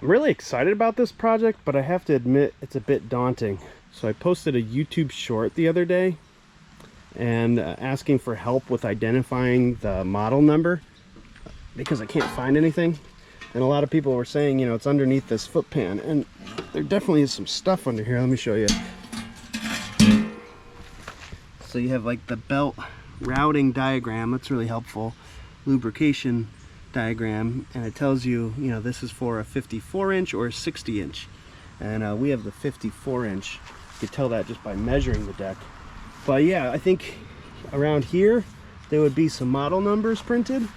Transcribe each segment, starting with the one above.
I'm really excited about this project, but I have to admit it's a bit daunting. So I posted a YouTube short the other day and asking for help with identifying the model number because I can't find anything. And a lot of people were saying, you know, it's underneath this foot pan, and there definitely is some stuff under here. Let me show you. So you have like the belt routing diagram. That's really helpful. Lubrication diagram, and it tells you, you know, this is for a 54-inch or a 60-inch. And we have the 54-inch. You can tell that just by measuring the deck. But yeah, I think around here there would be some model numbers printed.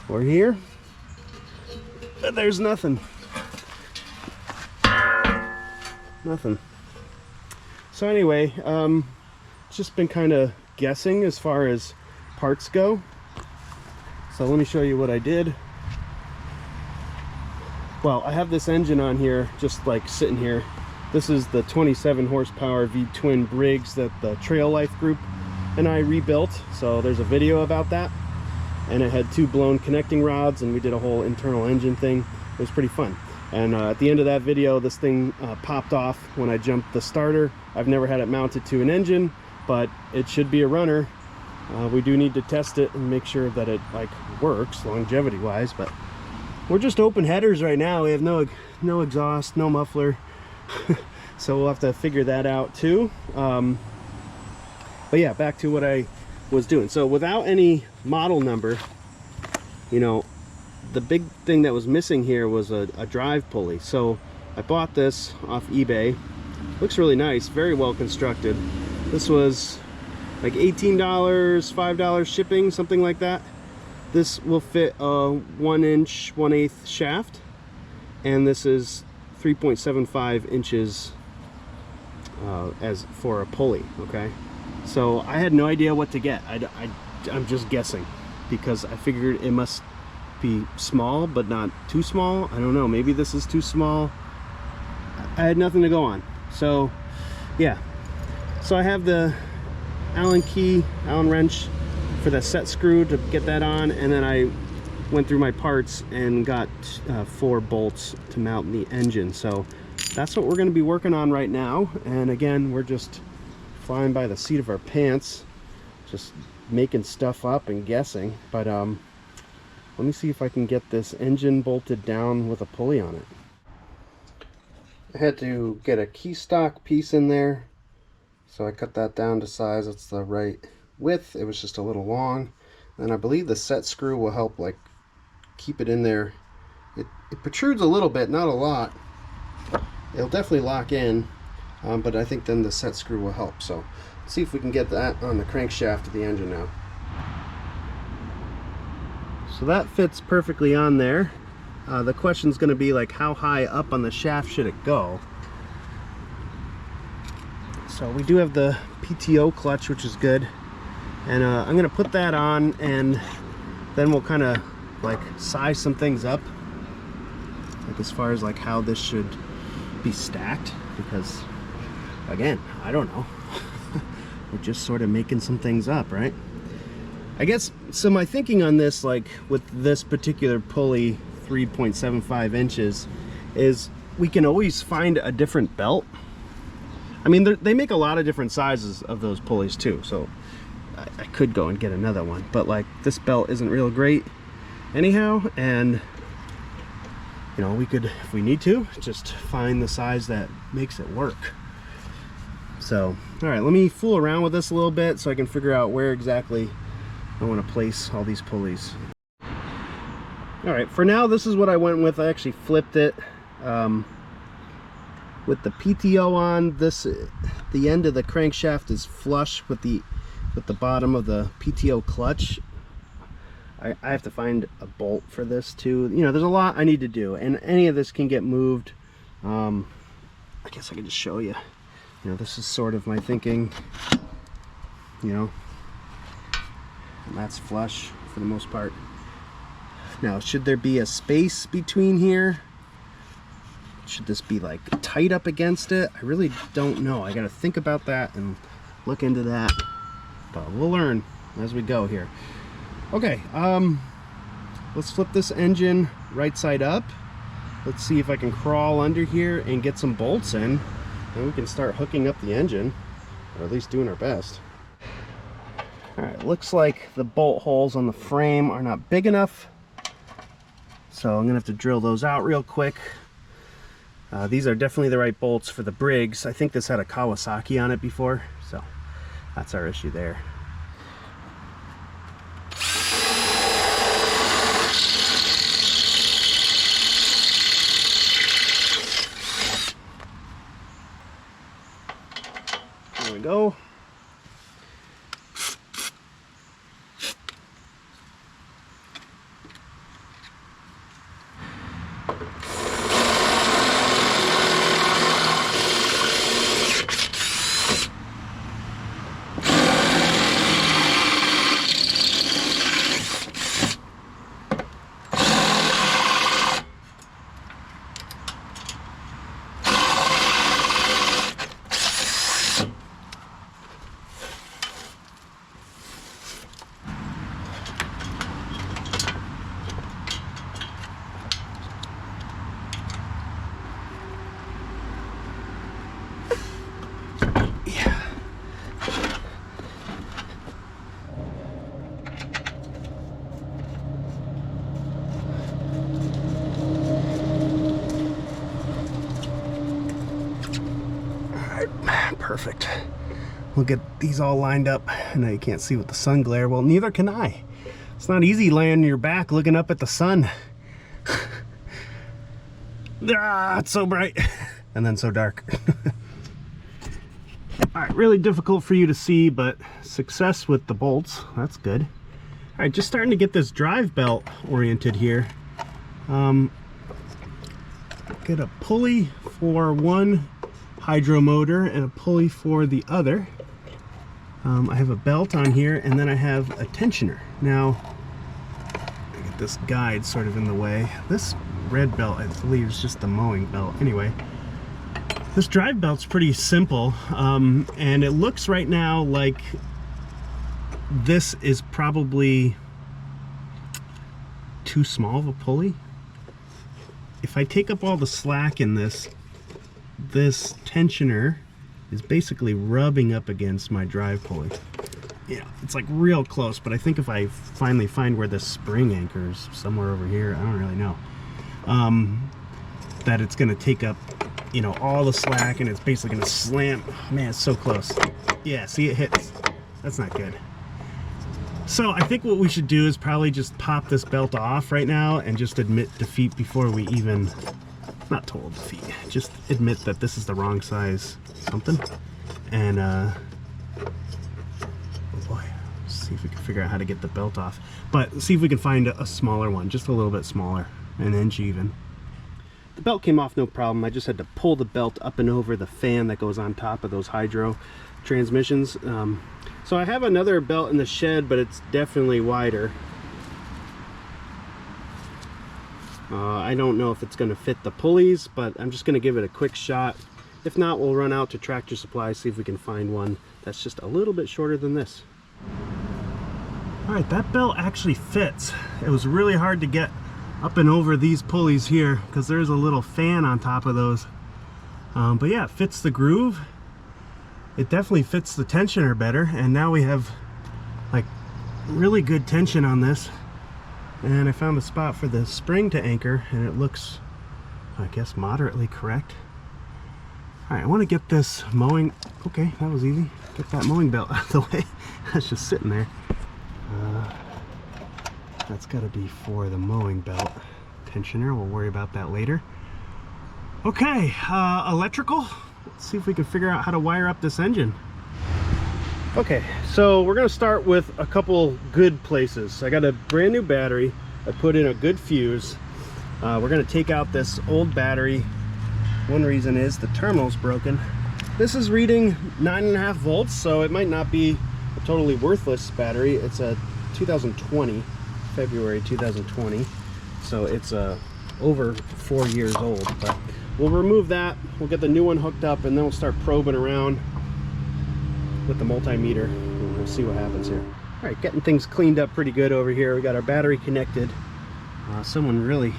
Or here. But there's nothing. Nothing. So anyway, it's just been kind of guessing as far as parts go. So let me show you what I did. Well, I have this engine on here, just like sitting here. This is the 27 horsepower V-twin Briggs that the Trail Life group and I rebuilt. So there's a video about that. And it had 2 blown connecting rods, and we did a whole internal engine thing. It was pretty fun. And at the end of that video, this thing popped off when I jumped the starter. I've never had it mounted to an engine, but it should be a runner. We do need to test it and make sure that it like works longevity wise, but we're just open headers right now. We have no exhaust, no muffler. So we'll have to figure that out too. But yeah, back to what I was doing. So without any model number, you know, the big thing that was missing here was a drive pulley. So I bought this off eBay. Looks really nice, very well constructed. This was like $18, $5 shipping, something like that. This will fit a 1-inch 1/8 shaft, and this is 3.75 inches as for a pulley. Okay, so I had no idea what to get. I'm just guessing because I figured it must be small but not too small. I don't know, maybe this is too small. I had nothing to go on. So yeah, so I have the Allen wrench for the set screw to get that on, and then I went through my parts and got 4 bolts to mount the engine. So that's what we're going to be working on right now. And again, we're just flying by the seat of our pants, just making stuff up and guessing. But let me see if I can get this engine bolted down with a pulley on it. I had to get a key stock piece in there, so I cut that down to size. It's the right width. It was just a little long, and I believe the set screw will help like keep it in there. It protrudes a little bit, not a lot. It'll definitely lock in, but I think then the set screw will help. So let's see if we can get that on the crankshaft of the engine now. So that fits perfectly on there. The question is going to be like, how high up on the shaft should it go? So we do have the PTO clutch, which is good. And I'm going to put that on, and then we'll kind of like size some things up, like as far as like how this should be stacked, because again, I don't know. We're just sort of making some things up, right? I guess, so my thinking on this, like with this particular pulley, 3.75 inches, is we can always find a different belt. I mean, they make a lot of different sizes of those pulleys too, so I could go and get another one, but like this belt isn't real great anyhow, and you know, we could, if we need to, just find the size that makes it work. So all right, let me fool around with this a little bit so I can figure out where exactly I want to place all these pulleys. All right, for now this is what I went with. I actually flipped it with the PTO on. The end of the crankshaft is flush with the bottom of the PTO clutch. I have to find a bolt for this too. You know, there's a lot I need to do, and any of this can get moved. I guess I could just show you. You know, this is sort of my thinking, you know, and that's flush for the most part. Now, should there be a space between here? Should this be like tight up against it? I really don't know. I got to think about that and look into that, but we'll learn as we go here. Okay, let's flip this engine right side up. Let's see if I can crawl under here and get some bolts in, and we can start hooking up the engine, or at least doing our best. All right, looks like the bolt holes on the frame are not big enough, so I'm gonna have to drill those out real quick. These are definitely the right bolts for the Briggs. I think this had a Kawasaki on it before, so that's our issue there. There we go. Perfect. We'll get these all lined up. I know you can't see with the sun glare. Well, neither can I. It's not easy laying on your back looking up at the sun. Ah, it's so bright and then so dark. All right, really difficult for you to see, but success with the bolts. That's good. All right, just starting to get this drive belt oriented here. Get a pulley for one hydro motor and a pulley for the other. I have a belt on here, and then I have a tensioner. Now, I get this guide sort of in the way. This red belt, I believe, is just the mowing belt. Anyway, this drive belt's pretty simple, and it looks right now like this is probably too small of a pulley. If I take up all the slack in this tensioner is basically rubbing up against my drive pulley. Yeah, it's like real close, but I think if I finally find where this spring anchors, somewhere over here, I don't really know, that it's gonna take up, you know, all the slack, and it's basically gonna slam. Oh, man, it's so close. Yeah, see, it hits. That's not good. So I think what we should do is probably just pop this belt off right now and just admit defeat before we even, not total defeat, just admit that this is the wrong size something. And oh boy, see if we can figure out how to get the belt off, but see if we can find a smaller one, just a little bit smaller, an inch even. The belt came off no problem. I just had to pull the belt up and over the fan that goes on top of those hydro transmissions. So I have another belt in the shed, but it's definitely wider. I don't know if it's going to fit the pulleys, but I'm just going to give it a quick shot. If not, we'll run out to Tractor Supply, see if we can find one that's just a little bit shorter than this. All right, that belt actually fits. It was really hard to get up and over these pulleys here because there's a little fan on top of those. But yeah, it fits the groove. It definitely fits the tensioner better, and now we have like really good tension on this. And I found a spot for the spring to anchor, and it looks, I guess, moderately correct. All right, I want to get this mowing. Okay, that was easy. Get that mowing belt out of the way. That's just sitting there. That's got to be for the mowing belt tensioner. We'll worry about that later. Okay, electrical. Let's see if we can figure out how to wire up this engine. Okay, so we're gonna start with a couple good places. I got a brand new battery. I put in a good fuse. We're gonna take out this old battery. One reason is the terminal's broken. This is reading 9.5 volts, so it might not be a totally worthless battery. It's a 2020, February 2020, so it's over 4 years old. But we'll remove that, we'll get the new one hooked up, and then we'll start probing around with the multimeter, and we'll see what happens here. All right, getting things cleaned up pretty good over here. We got our battery connected. Someone really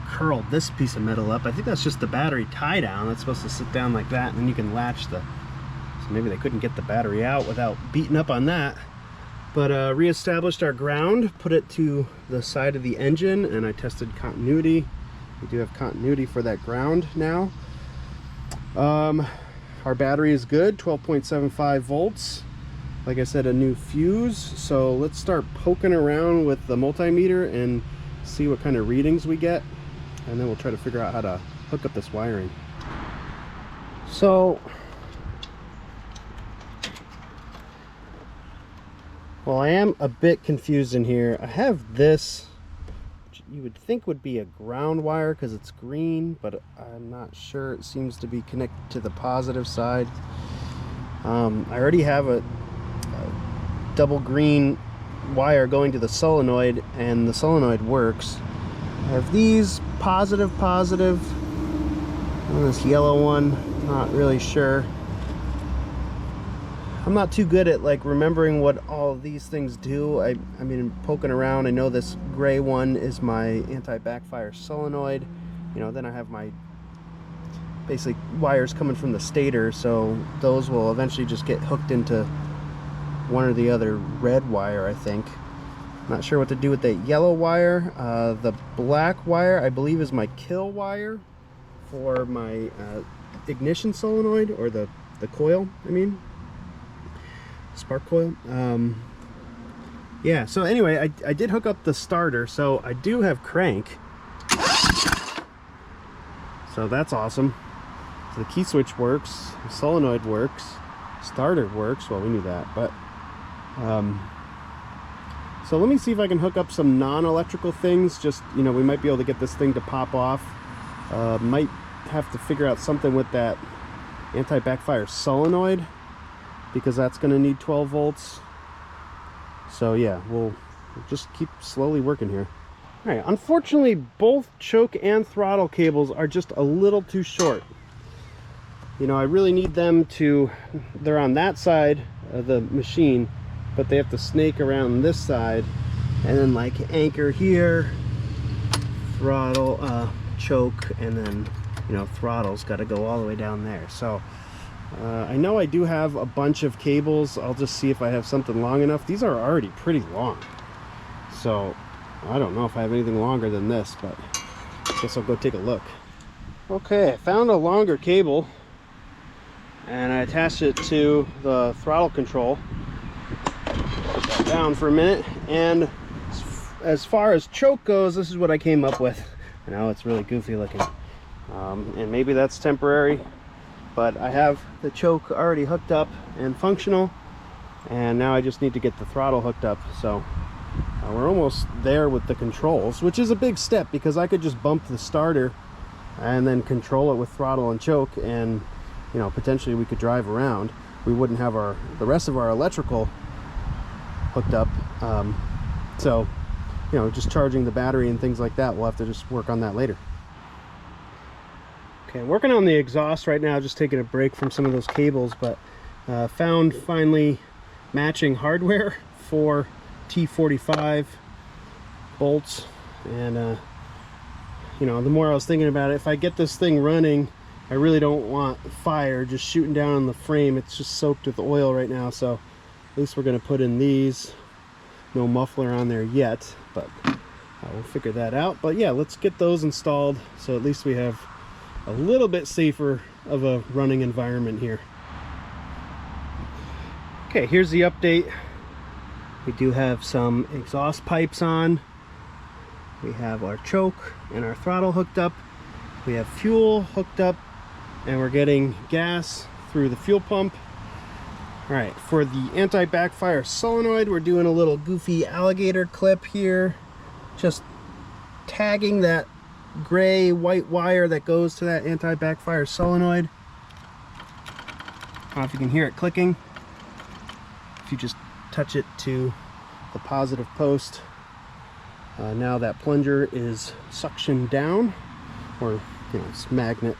curled this piece of metal up. I think that's just the battery tie down. That's supposed to sit down like that, and then you can latch the, so maybe they couldn't get the battery out without beating up on that. But reestablished our ground, put it to the side of the engine, and I tested continuity. We do have continuity for that ground now. Our battery is good, 12.75 volts. Like I said, a new fuse. So let's start poking around with the multimeter and see what kind of readings we get, and then we'll try to figure out how to hook up this wiring. So, well, I am a bit confused in here. I have this, which you would think would be a ground wire because it's green, but I'm not sure. It seems to be connected to the positive side. I already have a double green wire going to the solenoid, and the solenoid works. I have these positive, and this yellow one, not really sure. I'm not too good at like remembering what all of these things do. I mean, poking around, I know this gray one is my anti-backfire solenoid. You know, then I have my basically wires coming from the stator, so those will eventually just get hooked into one or the other red wire, I think. Not sure what to do with the yellow wire. The black wire, I believe, is my kill wire for my ignition solenoid, or the coil, I mean. Spark coil. Yeah, so anyway, I did hook up the starter, so I do have crank. So that's awesome. So the key switch works, the solenoid works, starter works. Well, we knew that, but so let me see if I can hook up some non-electrical things. Just, you know, we might be able to get this thing to pop off. Might have to figure out something with that anti-backfire solenoid, because that's going to need 12 volts. So yeah, we'll just keep slowly working here. All right, unfortunately, both choke and throttle cables are just a little too short. You know, I really need them to, they're on that side of the machine, but they have to snake around this side and then like anchor here, throttle, choke, and then, you know, throttle's got to go all the way down there. So I know I do have a bunch of cables. I'll just see if I have something long enough. These are already pretty long, so I don't know if I have anything longer than this, but I guess I'll go take a look. Okay, I found a longer cable, and I attached it to the throttle control. Put that down for a minute, and as far as choke goes, this is what I came up with. I know it's really goofy looking, and maybe that's temporary, but I have the choke already hooked up and functional, and now I just need to get the throttle hooked up. So we're almost there with the controls, which is a big step, because I could just bump the starter and then control it with throttle and choke, and you know, potentially we could drive around. We wouldn't have the rest of our electrical hooked up, so you know, just charging the battery and things like that, we'll have to just work on that later. Okay, working on the exhaust right now, just taking a break from some of those cables, but found finally matching hardware for T45 bolts. And you know, the more I was thinking about it, if I get this thing running, I really don't want fire just shooting down on the frame. It's just soaked with oil right now, so at least we're going to put in these. No muffler on there yet, but we'll figure that out. But yeah, let's get those installed, so at least we have a little bit safer of a running environment here. Okay, here's the update. We do have some exhaust pipes on. We have our choke and our throttle hooked up. We have fuel hooked up, and we're getting gas through the fuel pump. All right, for the anti-backfire solenoid, we're doing a little goofy alligator clip here, just tagging that gray white wire that goes to that anti-backfire solenoid. I don't know if you can hear it clicking. If you just touch it to the positive post, now that plunger is suctioned down, or you know, it's magnet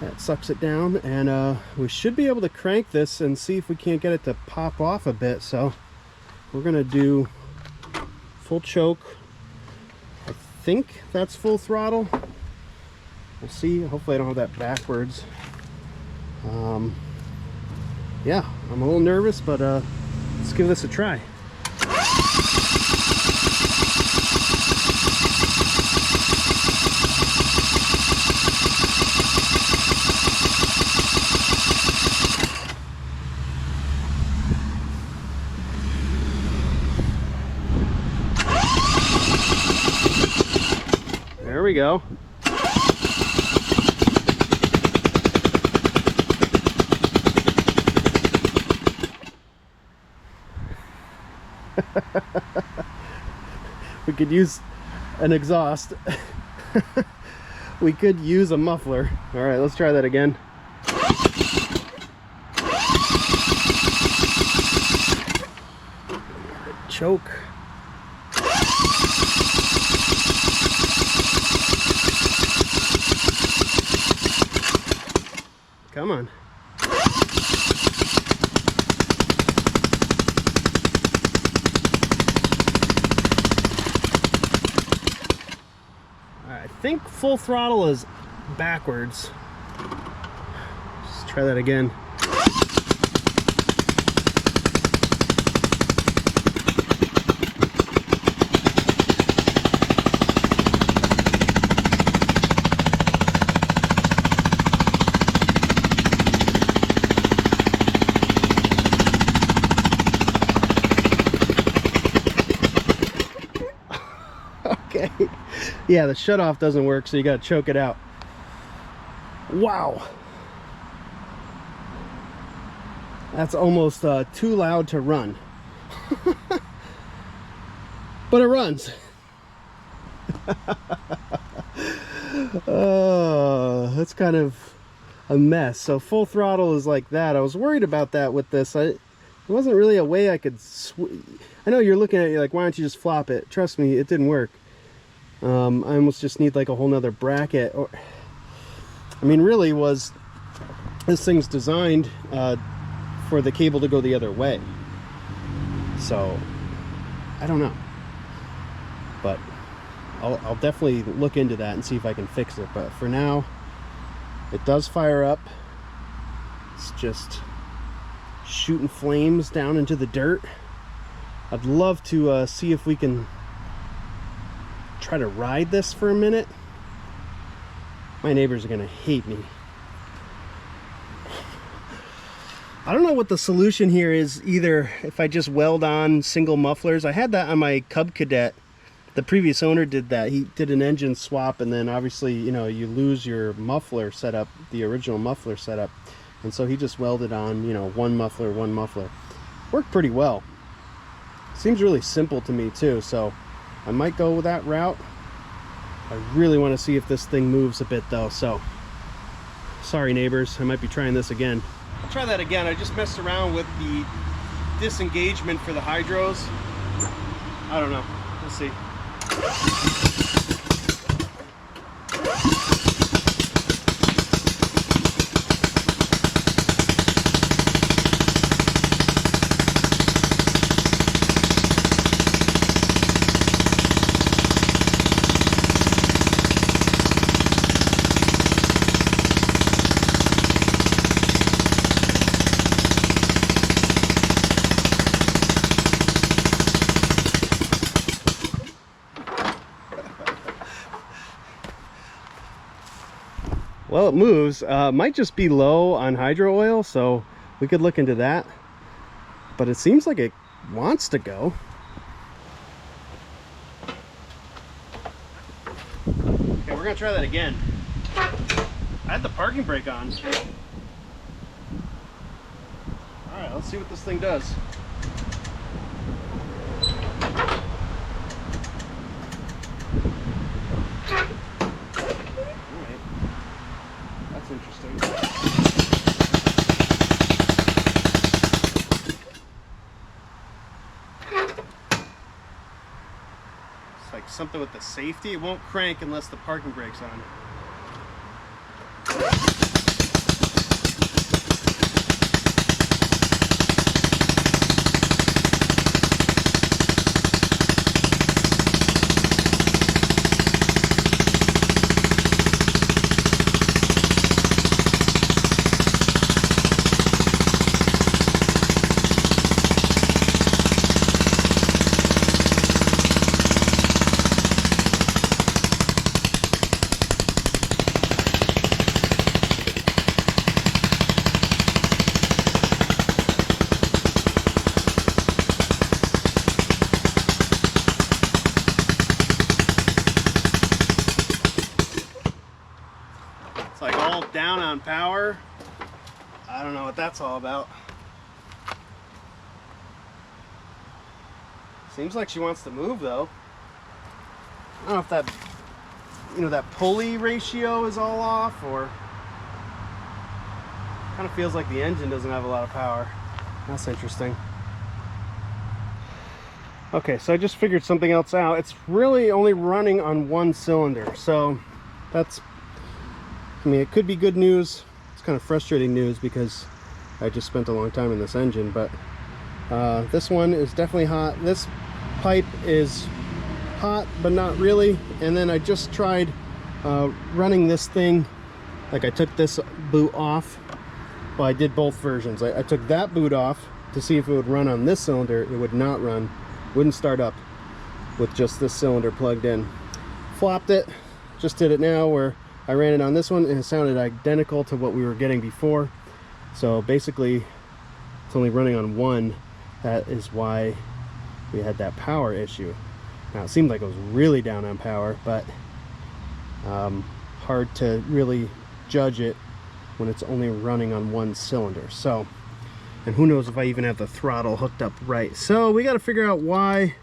that sucks it down, and we should be able to crank this and see if we can't get it to pop off a bit. So we're gonna do full choke, think that's full throttle. We'll see. Hopefully I don't have that backwards. Yeah, I'm a little nervous, but let's give this a try. There we go. We could use an exhaust. We could use a muffler. All right, let's try that again. Choke. Come on. I think full throttle is backwards. Let's try that again. Okay. Yeah, the shutoff doesn't work, so you gotta choke it out. Wow. That's almost too loud to run. But it runs. Oh, that's kind of a mess. So full throttle is like that. I was worried about that with this. There wasn't really a way I could I know you're looking at it, you're like, why don't you just flop it? Trust me, it didn't work. I almost just need like a whole nother bracket. Or, I mean, really, this thing's designed for the cable to go the other way. So I don't know, but I'll definitely look into that and see if I can fix it. But for now, it does fire up. It's just shooting flames down into the dirt. I'd love to see if we can try to ride this for a minute. My neighbors are gonna hate me. I don't know what the solution here is either. If I just weld on single mufflers. I had that on my Cub Cadet. The previous owner did that. He did an engine swap, and then obviously, you know, you lose your muffler setup, the original muffler setup, and so he just welded on, you know, one muffler. Worked pretty well. Seems really simple to me too, so I might go with that route. I really want to see if this thing moves a bit though, so sorry neighbors, I might be trying this again. I'll try that again. I just messed around with the disengagement for the hydros. I don't know, we'll see. Well, it moves. Might just be low on hydro oil, so we could look into that. But it seems like it wants to go. Okay, we're gonna try that again. I had the parking brake on. All right, let's see what this thing does. Interesting. It's like something with the safety. It won't crank unless the parking brake's on. down on power. I don't know what that's all about. Seems like she wants to move though. I don't know if that, that pulley ratio is all off, or kind of feels like the engine doesn't have a lot of power. That's interesting. Okay, so I just figured something else out. It's really only running on one cylinder, so that's, it could be good news. It's kind of frustrating news because I just spent a long time in this engine, but this one is definitely hot. This pipe is hot, but not really. And then I just tried running this thing, like I took this boot off. Well, I did both versions. I took that boot off to see if it would run on this cylinder. It would not run. Wouldn't start up with just this cylinder plugged in. Flopped it, just did it now where I ran it on this one and it sounded identical to what we were getting before. So basically it's only running on one. That is why we had that power issue. Now it seemed like it was really down on power, but hard to really judge it when it's only running on one cylinder. So, and who knows if I even have the throttle hooked up right. So we got to figure out why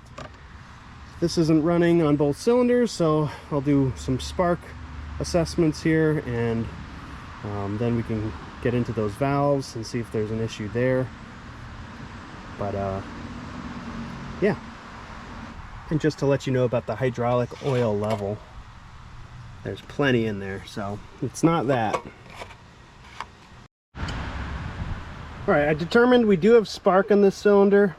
this isn't running on both cylinders. So I'll do some spark assessments here, and then we can get into those valves and see if there's an issue there. But yeah. And just to let you know about the hydraulic oil level, there's plenty in there, so it's not that. Alright, I determined we do have spark on this cylinder,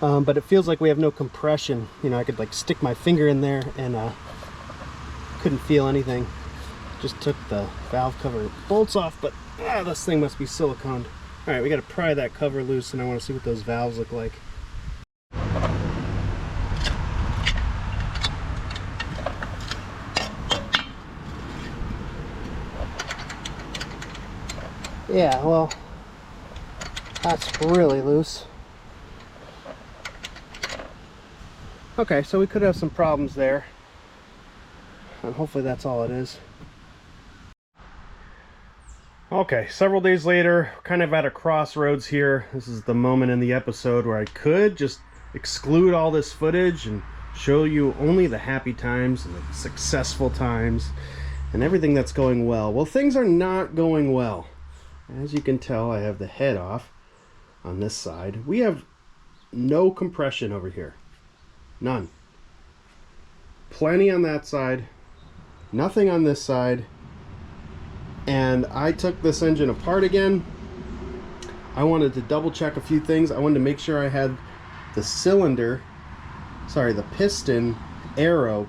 but it feels like we have no compression. I could like stick my finger in there and couldn't feel anything. Just took the valve cover bolts off, but this thing must be siliconed. Alright, we got to pry that cover loose, and I want to see what those valves look like. Yeah, well, that's really loose. Okay, so we could have some problems there, and hopefully that's all it is. Okay, several days later, kind of at a crossroads here. This is the moment in the episode where I could just exclude all this footage and show you only the happy times and the successful times and everything that's going well. Well, things are not going well. As you can tell, I have the head off on this side. We have no compression over here. None. Plenty on that side. Nothing on this side. And I took this engine apart again. I wanted to double check a few things. I wanted to make sure I had the piston arrow,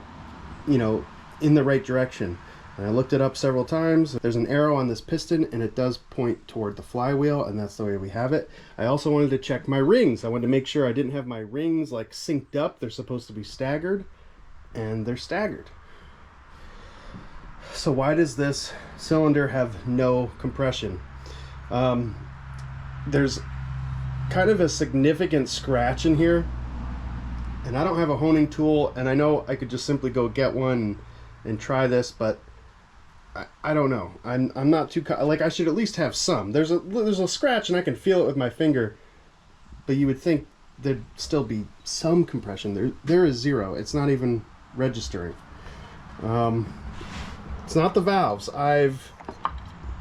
in the right direction. And I looked it up several times. There's an arrow on this piston and it does point toward the flywheel, and that's the way we have it. I also wanted to check my rings. I wanted to make sure I didn't have my rings like synced up. They're supposed to be staggered, and they're staggered. So why does this cylinder have no compression? There's kind of a significant scratch in here, and I don't have a honing tool, and I know I could just simply go get one and try this, but I don't know. I'm not too like, I should at least have some. There's a scratch and I can feel it with my finger, but you would think there'd still be some compression. There is zero. It's not even registering. It's not the valves. I've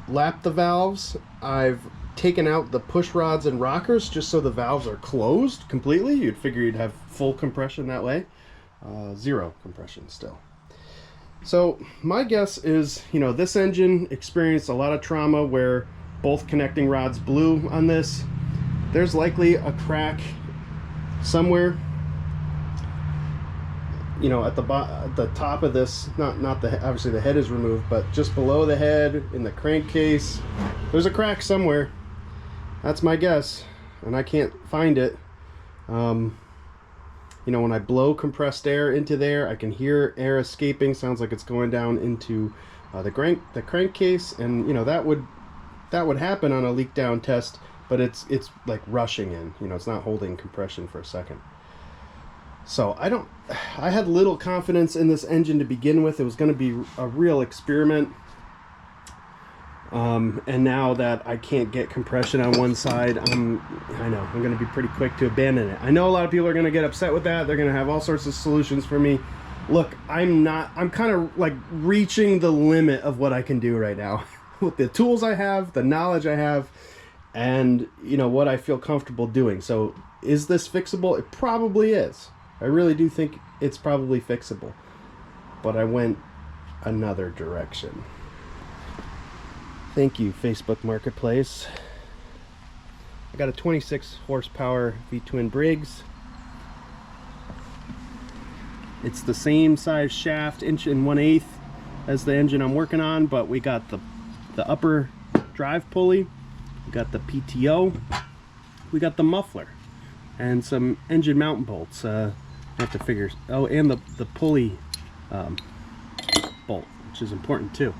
lapped the valves. I've taken out the push rods and rockers just so the valves are closed completely. You'd figure you'd have full compression that way. Zero compression still. So my guess is, this engine experienced a lot of trauma where both connecting rods blew on this. There's likely a crack somewhere, at the top of this, not the, obviously the head is removed, but just below the head in the crankcase, there's a crack somewhere. That's my guess, and I can't find it. When I blow compressed air into there, I can hear air escaping. Sounds like it's going down into the crankcase, and that would happen on a leak down test, but it's like rushing in. It's not holding compression for a second. So I had little confidence in this engine to begin with. It was going to be a real experiment. And now that I can't get compression on one side, I know I'm going to be pretty quick to abandon it. I know a lot of people are going to get upset with that. They're going to have all sorts of solutions for me. Look, I'm kind of like reaching the limit of what I can do right now with the tools I have, the knowledge I have, and you know what I feel comfortable doing. So is this fixable? It probably is. I really do think it's probably fixable, but I went another direction. Thank you, Facebook Marketplace. I got a 26 horsepower V-twin Briggs. It's the same size shaft, 1/8 as the engine I'm working on, but we got the upper drive pulley, we got the PTO, we got the muffler, and some engine mounting bolts. I have to figure, oh, and the pulley bolt, which is important too.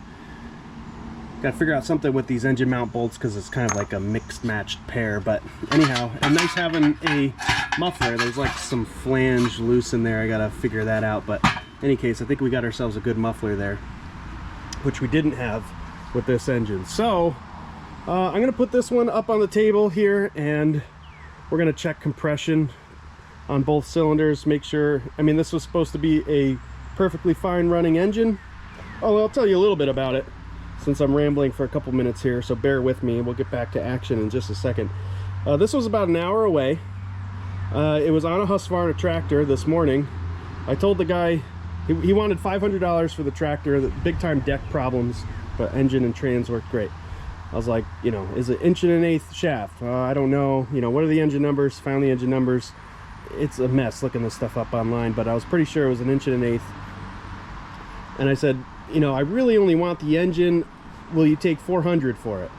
Got to figure out something with these engine mount bolts because it's kind of like a mixed matched pair. But anyhow, and nice having a muffler. There's like some flange loose in there. I got to figure that out. But in any case, I think we got ourselves a good muffler there, which we didn't have with this engine. So I'm going to put this one up on the table here, and we're going to check compression on both cylinders. Make sure, I mean, this was supposed to be a perfectly fine running engine. Oh, I'll tell you a little bit about it, since I'm rambling for a couple minutes here, so bear with me. We'll get back to action in just a second. This was about an hour away. It was on a Husqvarna tractor this morning. I told the guy he wanted $500 for the tractor, the big time deck problems, but engine and trans worked great. I was like, you know, is it 1/8" shaft? I don't know. You know, what are the engine numbers? Found the engine numbers. It's a mess looking this stuff up online, but I was pretty sure it was an 1/8". And I said, you know, I really only want the engine. Will you take $400 for it?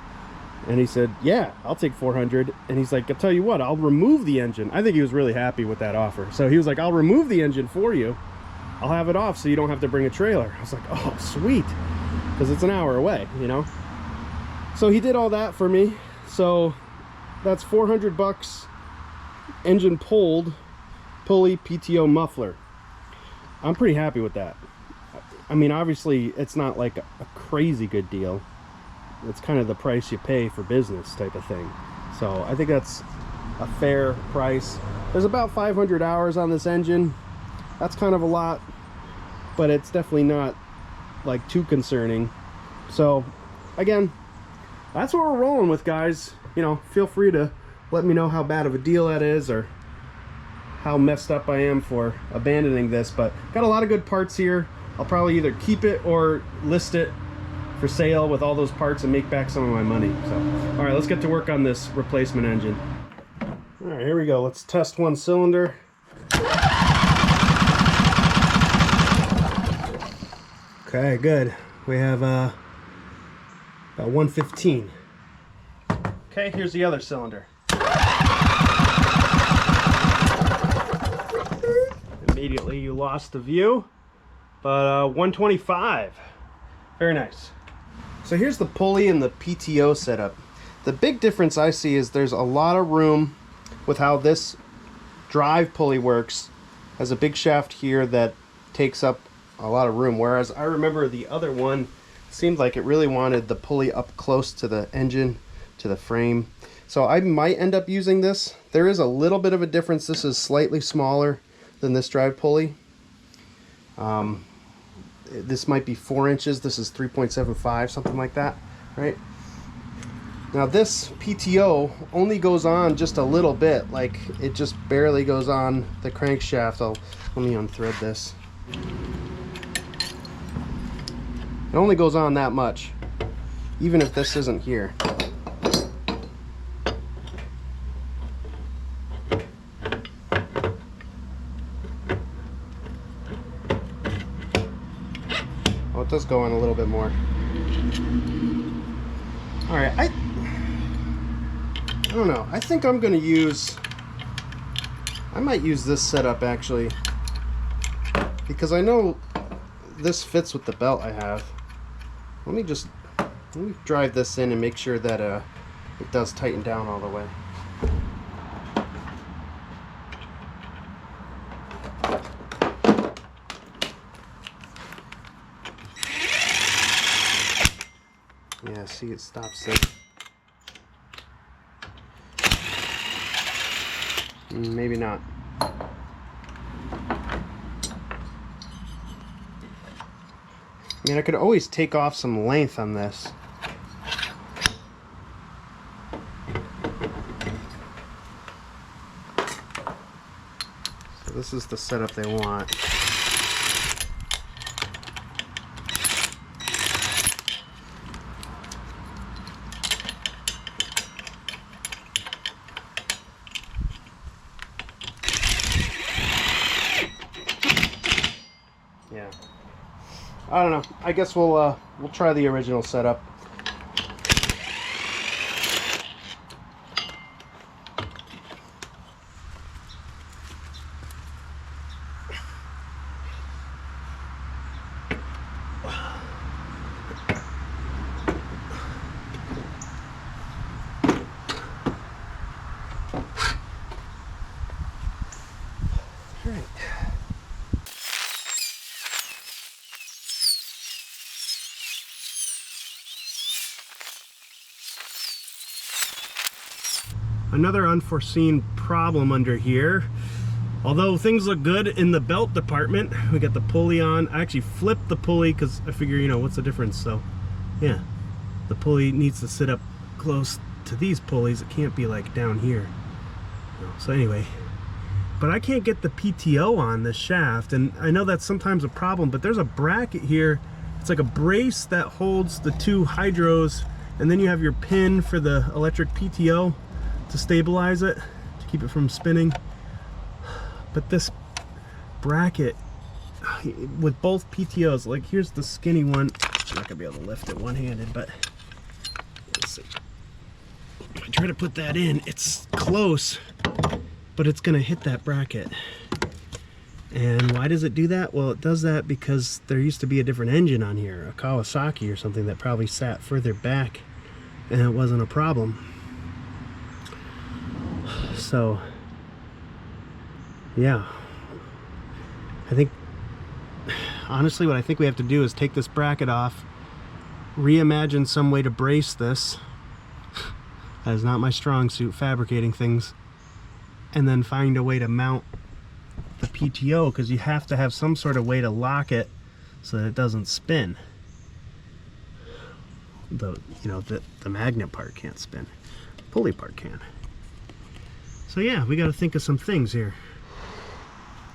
And he said, yeah, I'll take $400. And he's like, I'll tell you what, I'll remove the engine. I think he was really happy with that offer. So he was like, I'll remove the engine for you. I'll have it off so you don't have to bring a trailer. I was like, oh, sweet. Because it's an hour away, you know? So he did all that for me. So that's $400, engine pulled, pulley, PTO, muffler. I'm pretty happy with that. I mean, obviously, it's not like a crazy good deal. It's kind of the price you pay for business type of thing. So I think that's a fair price. There's about 500 hours on this engine. That's kind of a lot, but it's definitely not like too concerning. So again, that's what we're rolling with, guys. You know, feel free to let me know how bad of a deal that is, or how messed up I am for abandoning this. But got a lot of good parts here. I'll probably either keep it or list it for sale with all those parts and make back some of my money. So, all right, let's get to work on this replacement engine. All right, here we go. Let's test one cylinder. Okay, good. We have about 115. Okay, here's the other cylinder. Immediately you lost the view. But 125. Very nice. So here's the pulley and the PTO setup. The big difference I see is there's a lot of room with how this drive pulley works. Has a big shaft here that takes up a lot of room, whereas I remember the other one seemed like it really wanted the pulley up close to the engine, to the frame. So I might end up using this. There is a little bit of a difference. This is slightly smaller than this drive pulley. This might be 4 inches. This is 3.75, something like that, right? Now this PTO only goes on just a little bit, like it just barely goes on the crankshaft. Let me unthread this. It only goes on that much, even if this isn't here. Oh, it does go on a little bit more. All right, I don't know. I think I'm gonna I might use this setup actually, because I know this fits with the belt I have. Let me drive this in and make sure that it does tighten down all the way. Yeah, see, it stops there. Maybe not. I mean, I could always take off some length on this. So this is the setup they want. Yeah. I don't know. I guess we'll try the original setup. Another unforeseen problem under here. Although things look good in the belt department, we got the pulley on. I actually flipped the pulley because I figure, you know, what's the difference? So yeah, the pulley needs to sit up close to these pulleys. It can't be like down here. So anyway, but I can't get the PTO on this shaft, and I know that's sometimes a problem, but there's a bracket here. It's like a brace that holds the two hydros, and then you have your pin for the electric PTO to stabilize it, to keep it from spinning. But this bracket with both PTOs, like here's the skinny one. I'm not gonna be able to lift it one-handed, but let's see. If I try to put that in, it's close, but it's gonna hit that bracket. And why does it do that? Well, it does that because there used to be a different engine on here, a Kawasaki or something, that probably sat further back and it wasn't a problem. So yeah, I think honestly what I think we have to do is take this bracket off, reimagine some way to brace this. That is not my strong suit, fabricating things, and then find a way to mount the PTO, because you have to have some sort of way to lock it so that it doesn't spin. The magnet part can't spin, the pulley part can. So yeah, we got to think of some things here.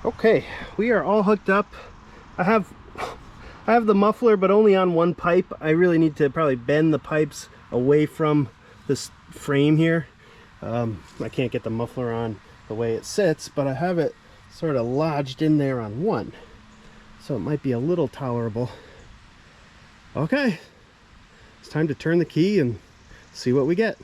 Okay, we are all hooked up. I have the muffler, but only on one pipe. I really need to probably bend the pipes away from this frame here. I can't get the muffler on the way it sits, but I have it sort of lodged in there on one, so it might be a little tolerable. Okay, it's time to turn the key and see what we get.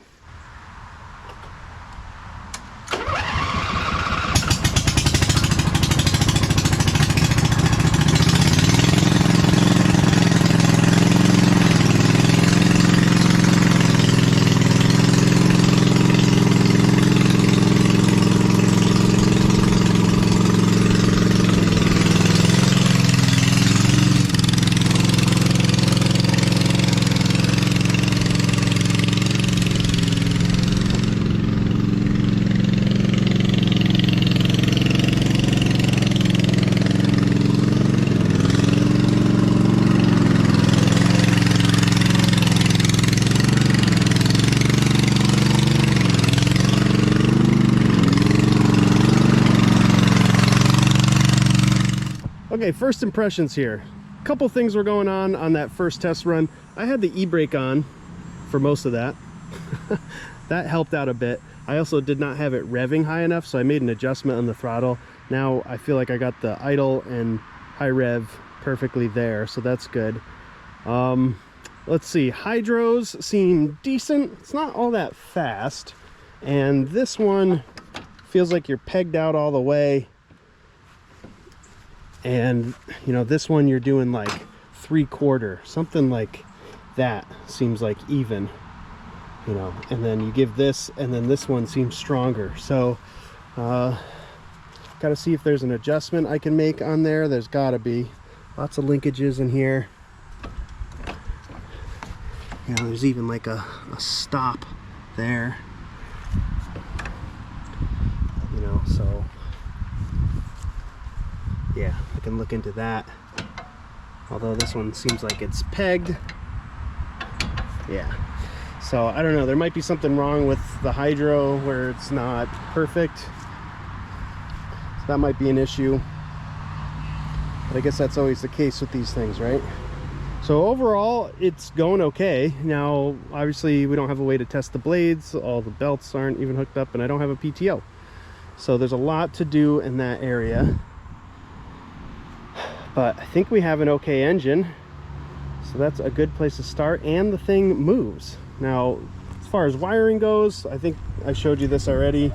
Okay, first impressions here. A couple things were going on that first test run. I had the e-brake on for most of that. That helped out a bit. I also did not have it revving high enough, so I made an adjustment on the throttle. Now I feel like I got the idle and high rev perfectly there, so that's good. Let's see, hydros seem decent. It's not all that fast, and this one feels like you're pegged out all the way. And you know, this one you're doing like 3/4, something like that. Seems like even, you know, and then you give this, and then this one seems stronger. So got to see if there's an adjustment I can make on there. There's got to be lots of linkages in here. You know, there's even like a stop there. You know, so yeah, I can look into that. Although this one seems like it's pegged. Yeah. So I don't know, there might be something wrong with the hydro where it's not perfect. So that might be an issue. But I guess that's always the case with these things, right? So overall, it's going okay. Now, obviously, we don't have a way to test the blades. All the belts aren't even hooked up, and I don't have a PTO. So there's a lot to do in that area. But I think we have an okay engine. So that's a good place to start, and the thing moves. Now, as far as wiring goes, I think I showed you this already.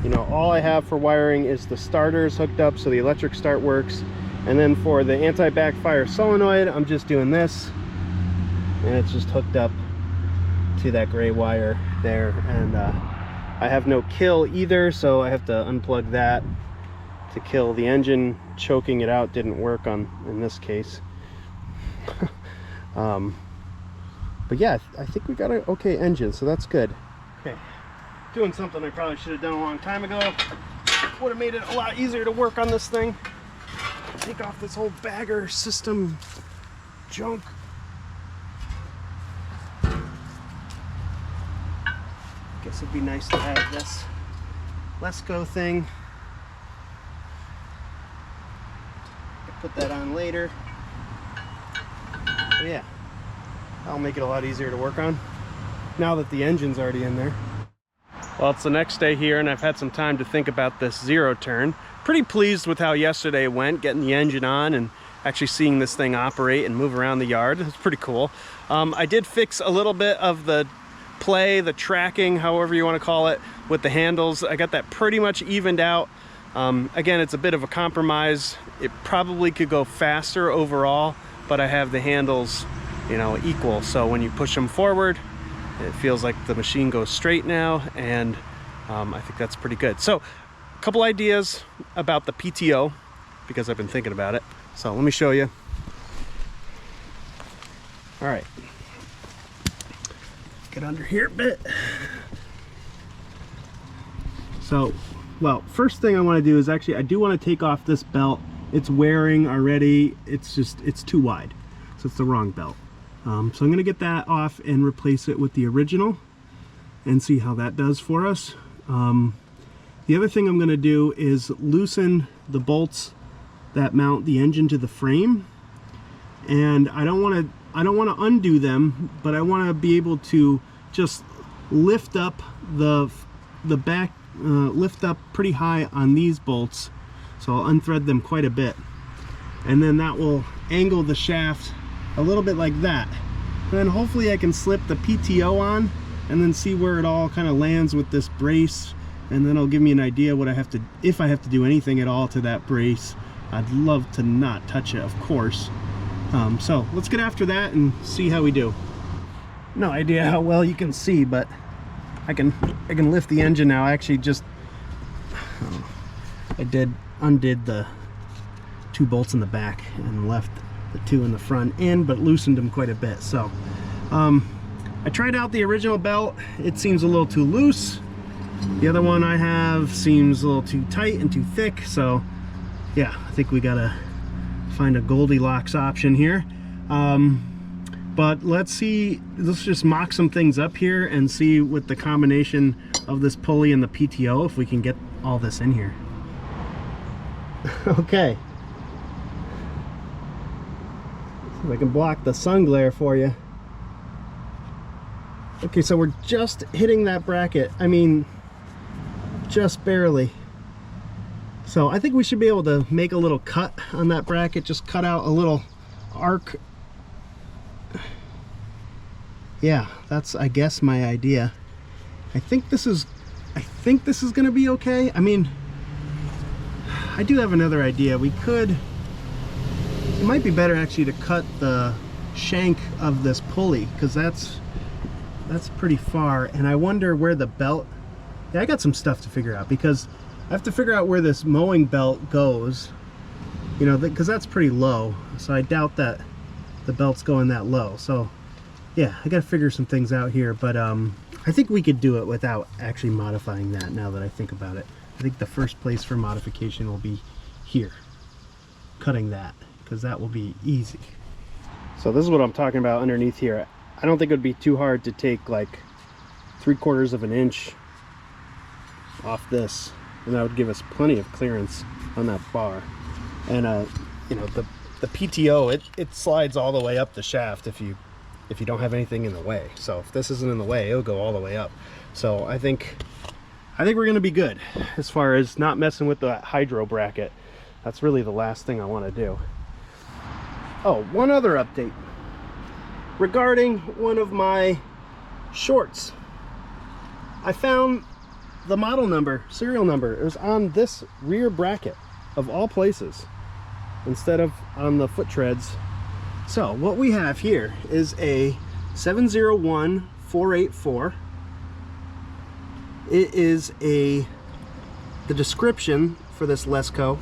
You know, all I have for wiring is the starters hooked up so the electric start works. And then for the anti-backfire solenoid, I'm just doing this. And it's just hooked up to that gray wire there. And I have no kill either, so I have to unplug that to kill the engine. Choking it out didn't work in this case. But yeah, I think we got an okay engine, so that's good. Okay, doing something I probably should have done a long time ago. Would have made it a lot easier to work on this thing. Take off this whole bagger system junk. Guess it'd be nice to have this Lesco thing. Put that on later. But yeah, that'll make it a lot easier to work on now that the engine's already in there. Well, it's the next day here and I've had some time to think about this zero turn. Pretty pleased with how yesterday went, getting the engine on and actually seeing this thing operate and move around the yard. It's pretty cool. I did fix a little bit of the play, the tracking, however you want to call it, with the handles. I got that pretty much evened out. Again, it's a bit of a compromise. It probably could go faster overall, but I have the handles, you know, equal. So when you push them forward, it feels like the machine goes straight now, and I think that's pretty good. So a couple ideas about the PTO, because I've been thinking about it. So let me show you. All right, get under here a bit. So, well, first thing I want to do is actually, I do want to take off this belt. It's wearing already. It's too wide. So it's the wrong belt. So I'm going to get that off and replace it with the original and see how that does for us. The other thing I'm going to do is loosen the bolts that mount the engine to the frame. And I don't want to undo them, but I want to be able to just lift up the back, lift up pretty high on these bolts. So I'll unthread them quite a bit, and then that will angle the shaft a little bit like that. And then hopefully I can slip the PTO on and then see where it all kind of lands with this brace, and then it'll give me an idea what I have to, if I have to do anything at all to that brace. I'd love to not touch it, of course. So let's get after that and see how we do. No idea how well you can see, but I can lift the engine now. I actually just undid the 2 bolts in the back and left the 2 in the front in, but loosened them quite a bit. So I tried out the original belt. It seems a little too loose. The other one I have seems a little too tight and too thick. So yeah, I think we gotta find a Goldilocks option here. But let's just mock some things up here and see with the combination of this pulley and the PTO if we can get all this in here. Okay. See if I can block the sun glare for you. Okay, so we're just hitting that bracket. I mean, just barely. So I think we should be able to make a little cut on that bracket, just cut out a little arc. Yeah, that's, I guess, my idea. I think this is gonna be okay. I mean, I do have another idea. It might be better actually to cut the shank of this pulley, because that's pretty far, and I wonder where the belt, yeah, I got some stuff to figure out, because I have to figure out where this mowing belt goes, you know, because that's pretty low, so I doubt that the belt's going that low. So yeah, I gotta figure some things out here, but I think we could do it without actually modifying that, now that I think about it. I think the first place for modification will be here, cutting that, because that will be easy. So this is what I'm talking about underneath here. I don't think it would be too hard to take like 3/4 of an inch off this, and that would give us plenty of clearance on that bar. And you know, the PTO, it slides all the way up the shaft if you don't have anything in the way. So if this isn't in the way, it'll go all the way up. So I think we're gonna be good as far as not messing with the hydro bracket. That's really the last thing I want to do. Oh, one other update regarding one of my shorts. I found the model number, serial number. It was on this rear bracket of all places instead of on the foot treads. So what we have here is a 701484. It is the description for this Lesco,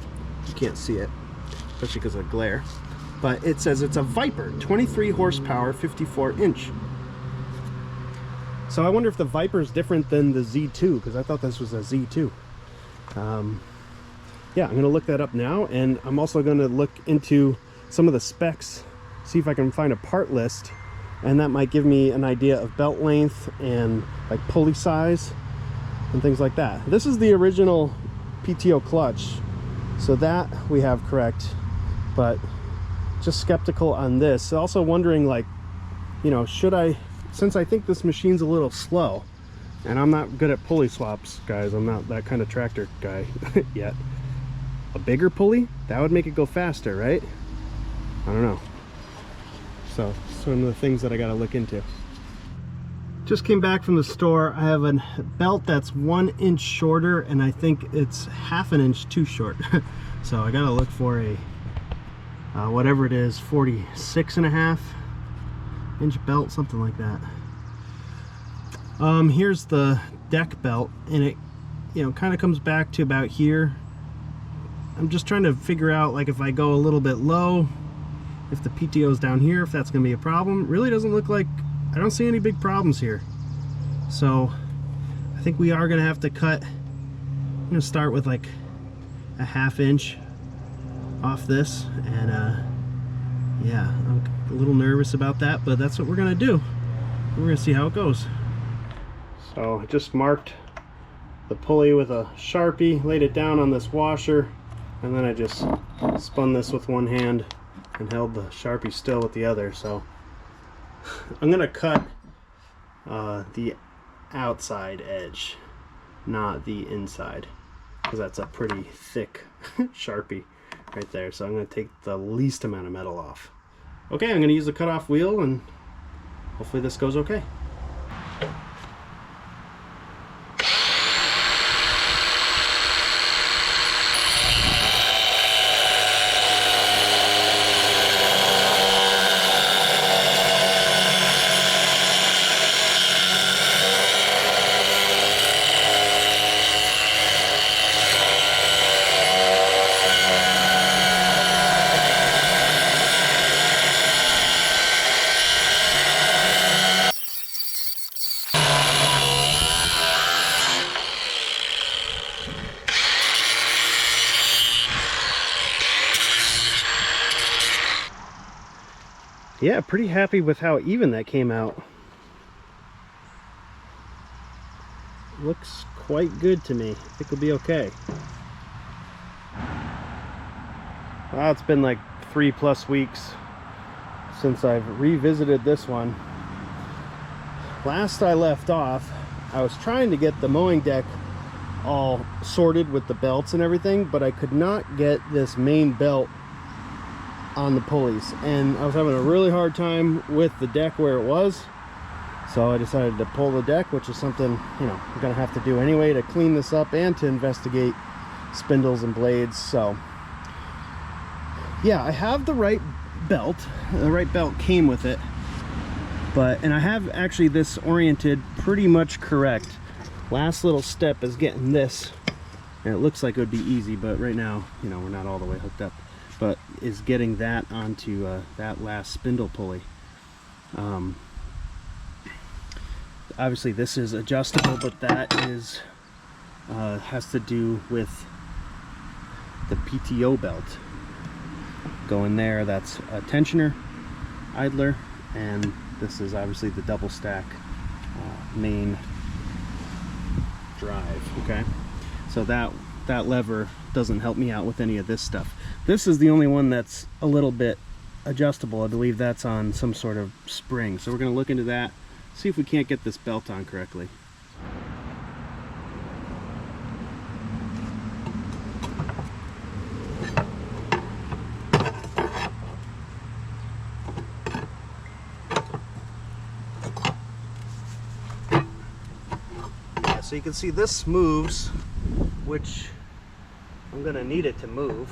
you can't see it, especially because of the glare, but it says it's a Viper, 23 horsepower, 54 inch. So I wonder if the Viper is different than the Z2, because I thought this was a Z2. Yeah, I'm going to look that up now, and I'm also going to look into some of the specs, see if I can find a part list, and that might give me an idea of belt length and like pulley size and things like that. This is the original PTO clutch, so that we have correct, but just skeptical on this. Also wondering, like, you know, should I, since I think this machine's a little slow, and I'm not good at pulley swaps, guys, I'm not that kind of tractor guy yet. A bigger pulley, that would make it go faster, right? I don't know. So some of the things that I got to look into. Just came back from the store. I have a belt that's 1 inch shorter, and I think it's ½ an inch too short. So I got to look for a whatever it is, 46.5 inch belt, something like that. Here's the deck belt, and it, you know, kind of comes back to about here. I'm just trying to figure out, like, if I go a little bit low, if the PTO is down here, if that's going to be a problem. Really doesn't look like, I don't see any big problems here. So I think we are going to have to cut. I'm going to start with like a ½ inch off this, and yeah, I'm a little nervous about that, but that's what we're going to do. We're going to see how it goes. So I just marked the pulley with a Sharpie, laid it down on this washer, and then I just spun this with one hand and held the Sharpie still with the other. So I'm gonna cut the outside edge, not the inside, because that's a pretty thick Sharpie right there. So I'm gonna take the least amount of metal off. Okay, I'm gonna use the cutoff wheel, and hopefully this goes okay. Yeah, pretty happy with how even that came out. Looks quite good to me. I think it'll be okay. Well, it's been like 3+ weeks since I've revisited this one. Last I left off, I was trying to get the mowing deck all sorted with the belts and everything, but I could not get this main belt on the pulleys, and I was having a really hard time with the deck where it was. So I decided to pull the deck, which is something, you know, I'm gonna have to do anyway to clean this up and to investigate spindles and blades. So yeah, I have the right belt. The right belt came with it, and I have actually this oriented pretty much correct. Last little step is getting this, and it looks like it would be easy, but right now, you know, we're not all the way hooked up, but is getting that onto that last spindle pulley. obviously this is adjustable, but that is has to do with the PTO belt. Go in there, that's a tensioner, idler, and this is obviously the double stack main drive. Okay, so that lever doesn't help me out with any of this stuff. This is the only one that's a little bit adjustable. I believe that's on some sort of spring, so we're going to look into that, see if we can't get this belt on correctly. So you can see this moves, which I'm gonna need it to move.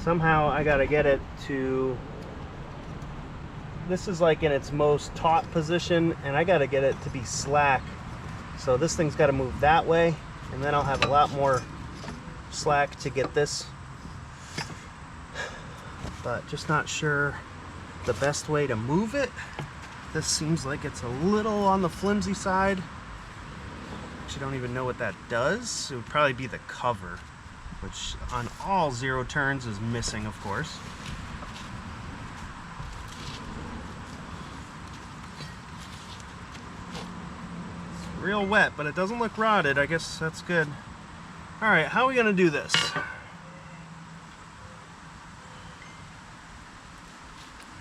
Somehow I gotta get it to, this is like in its most taut position, and I gotta get it to be slack. So this thing's gotta move that way, and then I'll have a lot more slack to get this. But just not sure the best way to move it. This seems like it's a little on the flimsy side. Actually, don't even know what that does. It would probably be the cover, which on all 0 turns is missing, of course. It's real wet, but it doesn't look rotted. I guess that's good. All right, how are we gonna do this?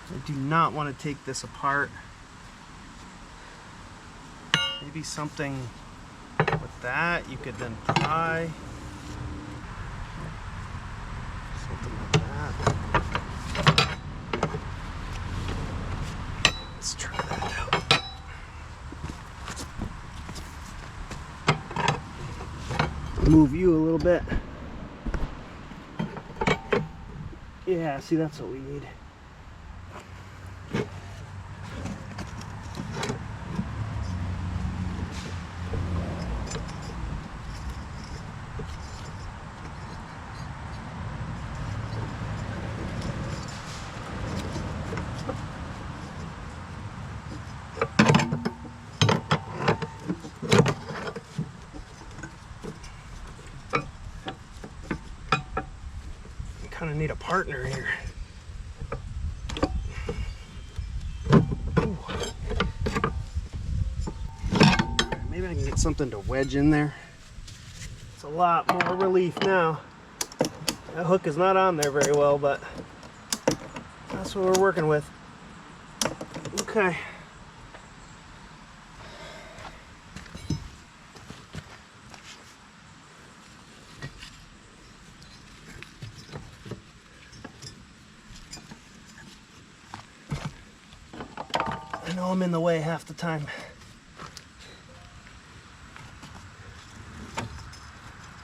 I do not want to take this apart. Maybe something with that you could then pry. Something like that. Let's try that out. Move you a little bit. Yeah, see, that's what we need. Kind of need a partner here. Ooh. Maybe I can get something to wedge in there. It's a lot more relief now. That hook is not on there very well, but that's what we're working with. Okay. I know I'm in the way half the time.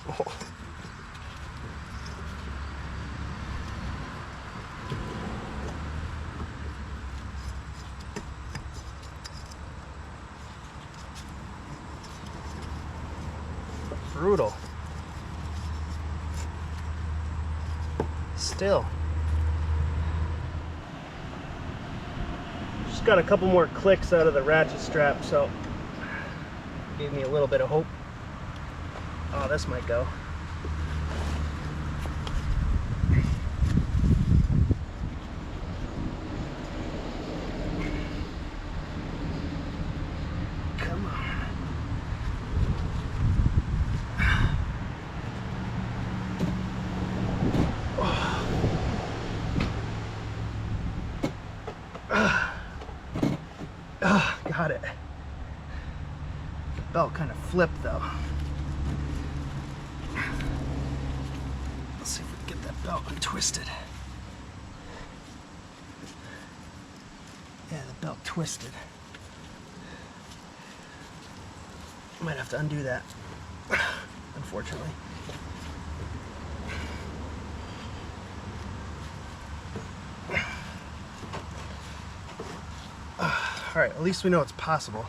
Oh. Brutal. Still. Just got a couple more clicks out of the ratchet strap, so gave me a little bit of hope. Oh, this might go. Come on. Got it. The belt kind of flipped though. Let's see if we can get that belt untwisted. Yeah, the belt twisted. Might have to undo that, unfortunately. All right, at least we know it's possible.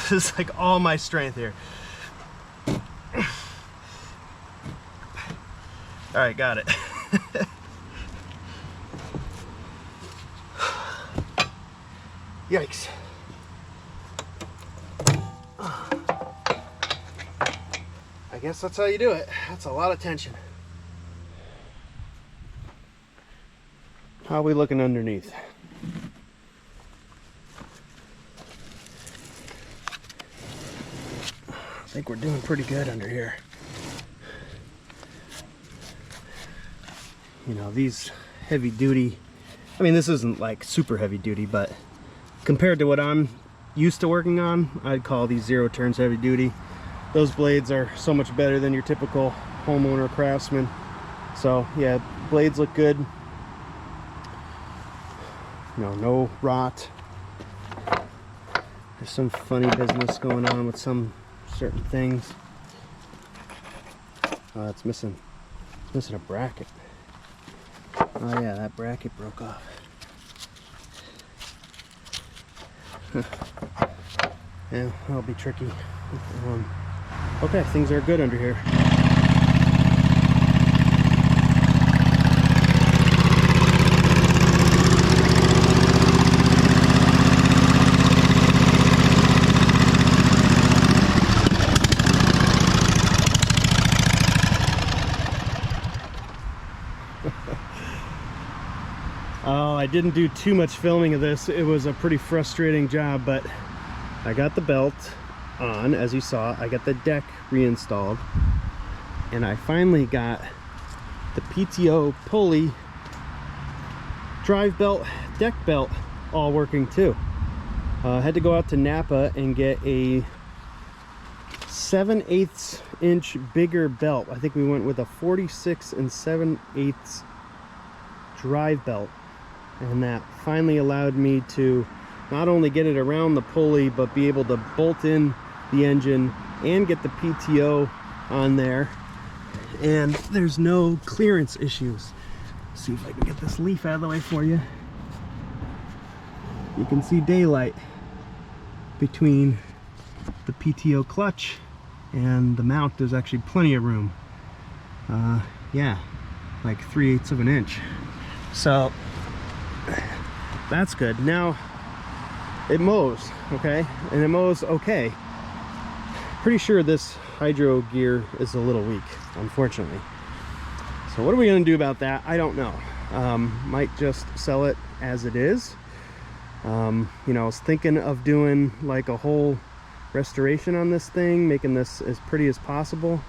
This is like all my strength here. All right, got it. Yikes. I guess that's how you do it. That's a lot of tension. How are we looking underneath? I think we're doing pretty good under here. You know, these heavy duty, I mean, this isn't like super heavy duty, but compared to what I'm used to working on, I'd call these 0 turns heavy duty. Those blades are so much better than your typical homeowner craftsman. So yeah, blades look good. You know, no rot. There's some funny business going on with some certain things. It's missing a bracket. Oh yeah, that bracket broke off. Yeah, that'll be tricky. Okay, things are good under here. Oh, I didn't do too much filming of this. It was a pretty frustrating job, but I got the belt on, as you saw. I got the deck reinstalled, and I finally got the PTO pulley, drive belt, deck belt all working too. I had to go out to Napa and get a 7/8 inch bigger belt. I think we went with a 46 7/8 drive belt, and that finally allowed me to not only get it around the pulley, but be able to bolt in the engine and get the PTO on there, and there's no clearance issues. Let's see if I can get this leaf out of the way for you. You can see daylight between the PTO clutch and the mount. There's actually plenty of room. Yeah, like 3/8 of an inch. So that's good. Now it mows, okay, and it mows okay. Pretty sure this hydro gear is a little weak, unfortunately. So what are we going to do about that? I don't know. Might just sell it as it is. You know, I was thinking of doing like a whole restoration on this thing, making this as pretty as possible.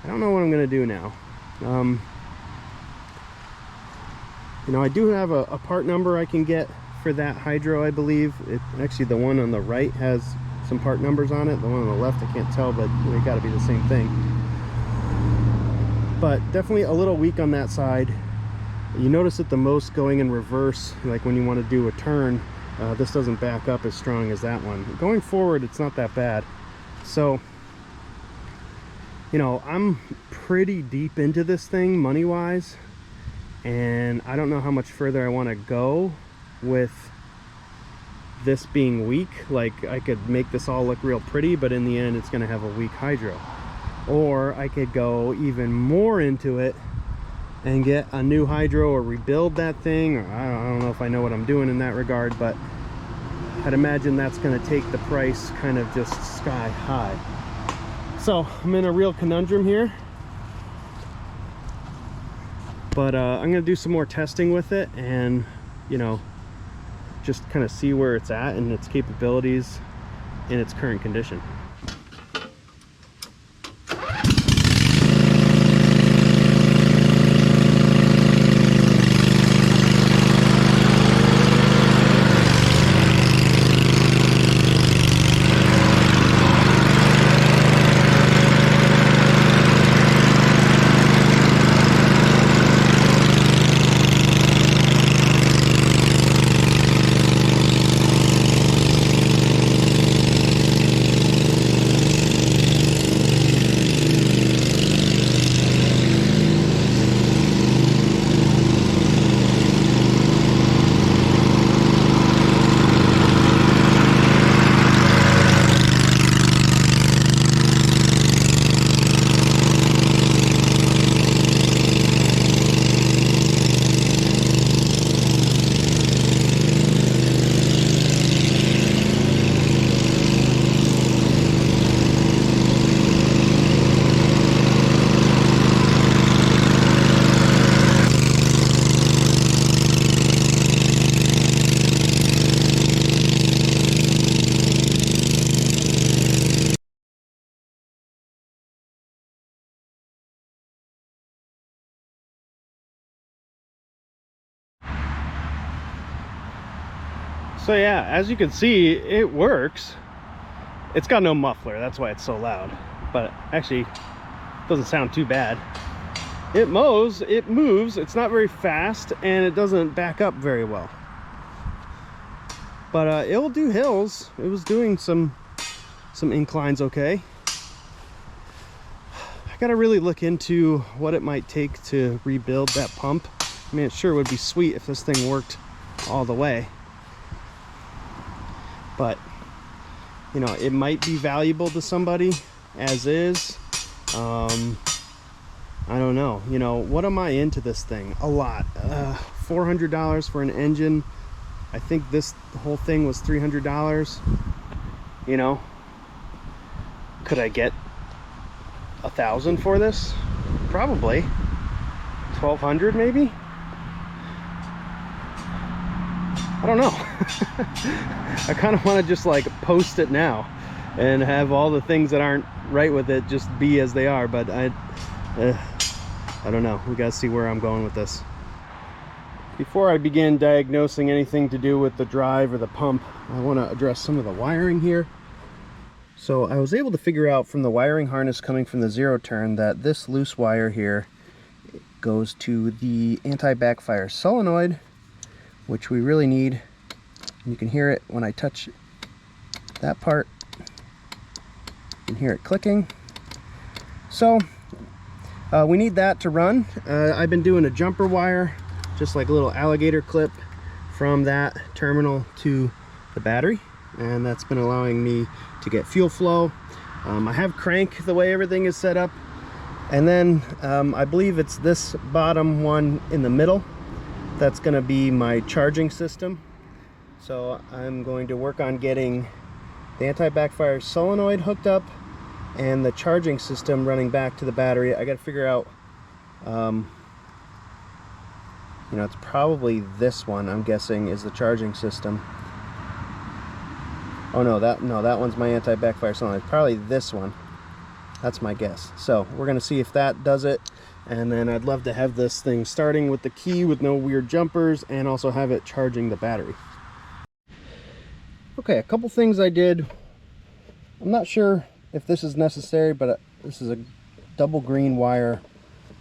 I don't know what I'm going to do now. You know, I do have a part number I can get for that hydro, I believe. Actually, the one on the right has some part numbers on it. The one on the left I can't tell, but they got to be the same thing. But definitely a little weak on that side. You notice it the most going in reverse, like when you want to do a turn. This doesn't back up as strong as that one. Going forward, it's not that bad. So, you know, I'm pretty deep into this thing money-wise, and I don't know how much further I want to go with this being weak. Like, I could make this all look real pretty, but in the end it's going to have a weak hydro. Or I could go even more into it and get a new hydro or rebuild that thing. Or I don't know if I know what I'm doing in that regard, but I'd imagine that's going to take the price kind of just sky high. So I'm in a real conundrum here, but I'm going to do some more testing with it, and you know, just kind of see where it's at and its capabilities in its current condition. So yeah, as you can see, it works. It's got no muffler, that's why it's so loud. But actually, it doesn't sound too bad. It mows, it moves, it's not very fast, and it doesn't back up very well. But it will do hills. It was doing some inclines okay. I gotta really look into what it might take to rebuild that pump. I mean, it sure would be sweet if this thing worked all the way. But, you know, it might be valuable to somebody as is. I don't know. You know, what am I into this thing? A lot. $400 for an engine. I think this whole thing was $300. You know, could I get $1,000 for this? Probably. $1,200 maybe. I don't know. I kind of want to just like post it now and have all the things that aren't right with it just be as they are, but I don't know. We gotta see where I'm going with this. Before I begin diagnosing anything to do with the drive or the pump, I want to address some of the wiring here. So I was able to figure out from the wiring harness coming from the zero turn that this loose wire here goes to the anti-backfire solenoid, which we really need. You can hear it when I touch that part. You can hear it clicking. So we need that to run. I've been doing a jumper wire, just like a little alligator clip from that terminal to the battery, and that's been allowing me to get fuel flow. I have crank the way everything is set up, and then I believe it's this bottom one in the middle that's going to be my charging system. So I'm going to work on getting the anti-backfire solenoid hooked up and the charging system running back to the battery. I got to figure out, you know, it's probably this one, I'm guessing, is the charging system. Oh no, that one's my anti-backfire solenoid. Probably this one. That's my guess. So we're gonna see if that does it, and then I'd love to have this thing starting with the key with no weird jumpers, and also have it charging the battery. Okay, a couple things I did. I'm not sure if this is necessary, but this is a double green wire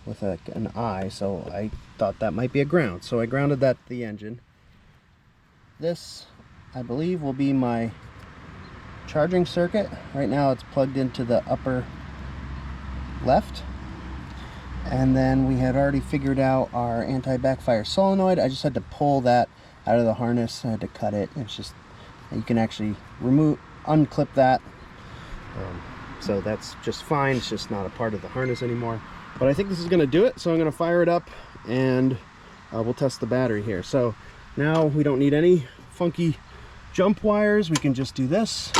with an eye, so I thought that might be a ground. So I grounded that to the engine. This, I believe, will be my charging circuit. Right now it's plugged into the upper left. And then we had already figured out our anti-backfire solenoid. I just had to pull that out of the harness. I had to cut it. It's just, you can actually unclip that. So that's just fine. It's just not a part of the harness anymore. But I think this is going to do it. So I'm going to fire it up, and we'll test the battery here. So now we don't need any funky jump wires. We can just do this.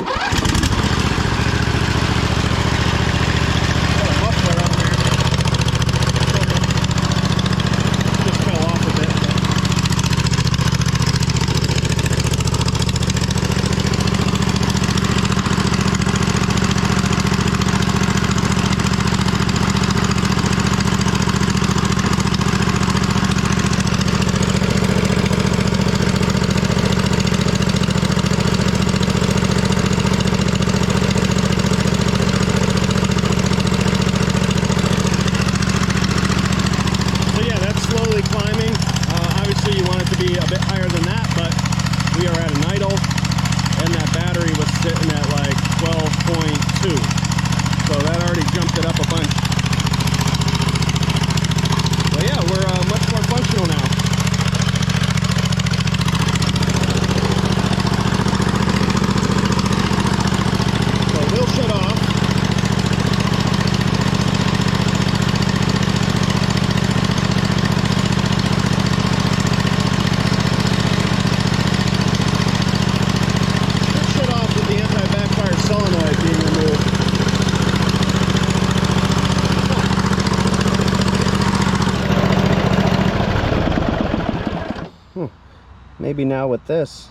Maybe now with this,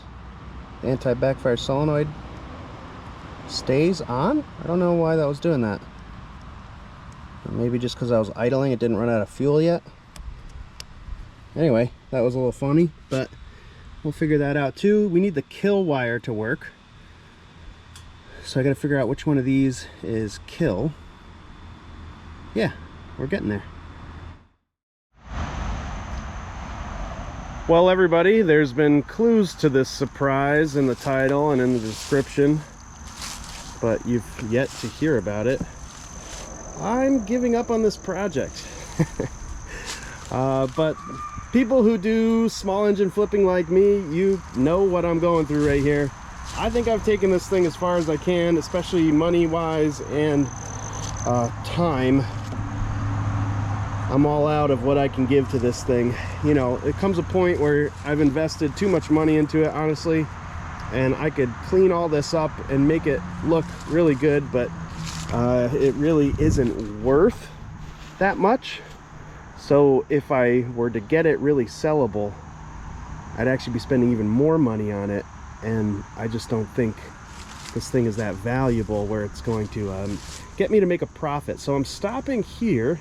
the anti-backfire solenoid stays on. I don't know why that was doing that. Maybe just because I was idling, it didn't run out of fuel yet. Anyway, that was a little funny, but we'll figure that out too. We need the kill wire to work. So I gotta figure out which one of these is kill. Yeah, we're getting there. Well, everybody, there's been clues to this surprise in the title and in the description, but you've yet to hear about it. I'm giving up on this project. But people who do small engine flipping like me, you know what I'm going through right here. I think I've taken this thing as far as I can, especially money-wise and time. I'm all out of what I can give to this thing. You know, it comes a point where I've invested too much money into it, honestly, and I could clean all this up and make it look really good, but it really isn't worth that much. So if I were to get it really sellable, I'd actually be spending even more money on it, and I just don't think this thing is that valuable where it's going to get me to make a profit. So I'm stopping here.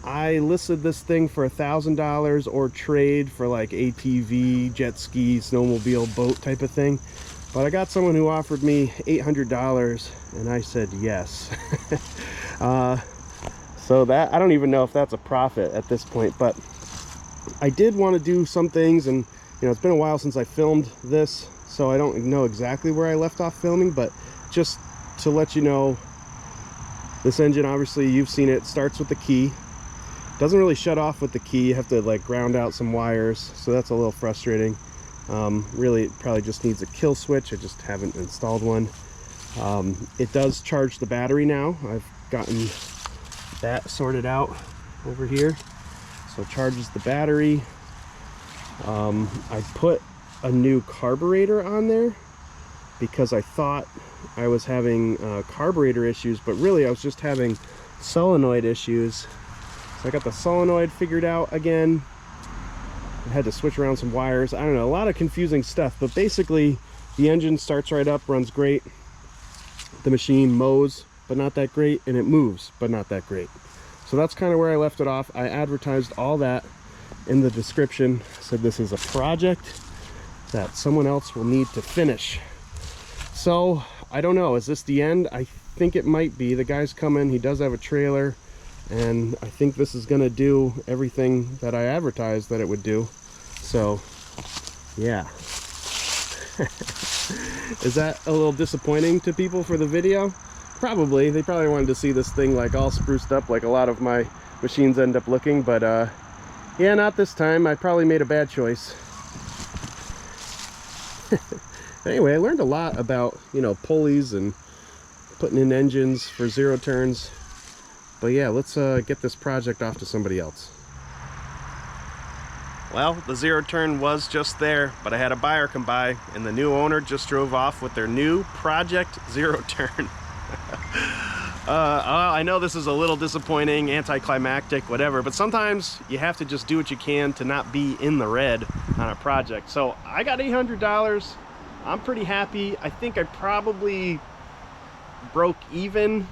I listed this thing for $1,000 or trade for like ATV, jet ski, snowmobile, boat type of thing. But I got someone who offered me $800 and I said yes. So that, I don't even know if that's a profit at this point, but I did want to do some things, and you know, it's been a while since I filmed this, so I don't know exactly where I left off filming, but just to let you know, this engine, obviously you've seen it, starts with the key. Doesn't really shut off with the key. You have to like ground out some wires, so that's a little frustrating. Really, it probably just needs a kill switch. I just haven't installed one. It does charge the battery now. I've gotten that sorted out over here, so it charges the battery. I put a new carburetor on there because I thought I was having carburetor issues, but really I was just having solenoid issues. So I got the solenoid figured out again. I had to switch around some wires. I don't know, a lot of confusing stuff, but basically the engine starts right up, runs great. The machine mows, but not that great, and it moves, but not that great. So that's kind of where I left it off. I advertised all that in the description. I said this is a project that someone else will need to finish. So I don't know, is this the end? I think it might be. The guy's coming, he does have a trailer, and I think this is gonna do everything that I advertised that it would do. So yeah. Is that a little disappointing to people for the video? Probably. They probably wanted to see this thing like all spruced up like a lot of my machines end up looking, but yeah, not this time. I probably made a bad choice. Anyway, I learned a lot about, you know, pulleys and putting in engines for zero turns. But yeah, let's get this project off to somebody else. Well, the zero turn was just there, but I had a buyer come by, and the new owner just drove off with their new project zero turn. I know this is a little disappointing, anticlimactic, whatever, but sometimes you have to just do what you can to not be in the red on a project. So I got $800. I'm pretty happy. I think I probably broke even,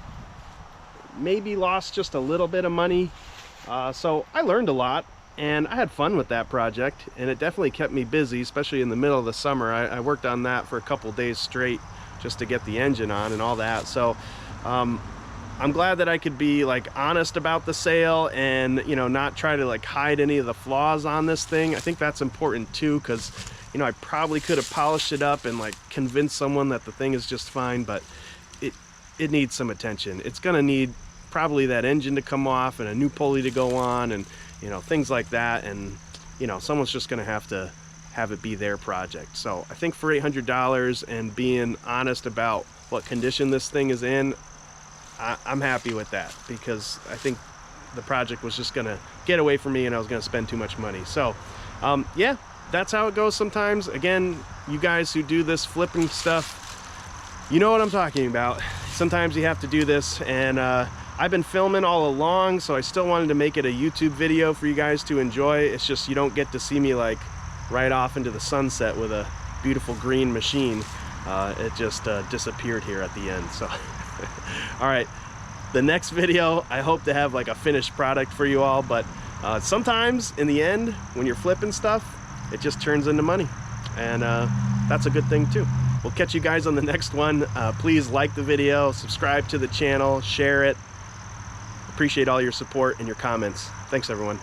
maybe lost just a little bit of money. So I learned a lot, and I had fun with that project, and it definitely kept me busy, especially in the middle of the summer. I worked on that for a couple days straight just to get the engine on and all that. So I'm glad that I could be like honest about the sale and, you know, not try to like hide any of the flaws on this thing. I think that's important too, because, you know, I probably could have polished it up and like convinced someone that the thing is just fine, but it needs some attention. It's gonna need probably that engine to come off and a new pulley to go on, and, you know, things like that. And, you know, someone's just gonna have to have it be their project. So I think for $800 and being honest about what condition this thing is in, I'm happy with that, because I think the project was just gonna get away from me and I was gonna spend too much money. So yeah, that's how it goes sometimes. Again, you guys who do this flipping stuff, you know what I'm talking about. Sometimes you have to do this, and I've been filming all along, so I still wanted to make it a YouTube video for you guys to enjoy. It's just you don't get to see me like right off into the sunset with a beautiful green machine. It just disappeared here at the end. So all right, the next video I hope to have like a finished product for you all, but sometimes in the end when you're flipping stuff, it just turns into money. And that's a good thing too. We'll catch you guys on the next one. Please like the video, subscribe to the channel, share it. Appreciate all your support and your comments. Thanks, everyone.